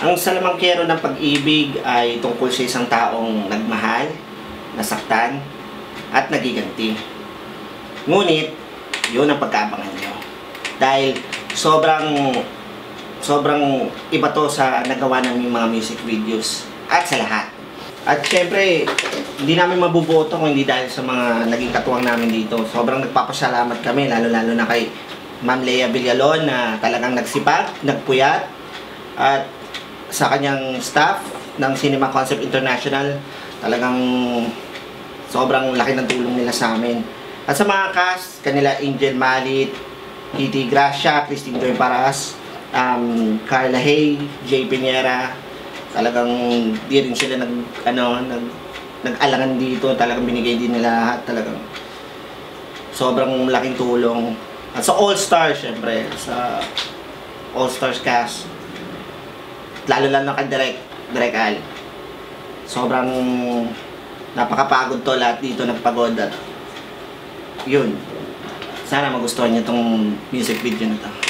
Ang Salamangkero ng Pag-ibig ay tungkol sa isang taong nagmahal, nasaktan, at nagiganti. Ngunit, yun ang pagkaabangan nyo. Dahil sobrang iba to sa nagawa namin mga music videos at sa lahat. At syempre, hindi namin mabubuo to kung hindi dahil sa mga naging katuwang namin dito. Sobrang nagpapasalamat kami, lalo-lalo na kay Ma'am Lea Villalon na talagang nagsipag, nagpuyat, at sa kanyang staff ng Cinema Concept International, talagang sobrang laki ng tulong nila sa amin. At sa mga cast, kanila Angel Malit, Kitty Gracia, Christine Joy Paras, Carla Hay, Jay Piñera, talagang di rin sila nag-alangan dito, talagang binigay din nila lahat, talagang sobrang laking tulong. At sa All Stars, syempre, sa All Stars cast, lalo lang kay Direk Al. Sobrang napakapagod to, lahat dito nagpagod at yun. Sana magustuhan niyo tong music video na to.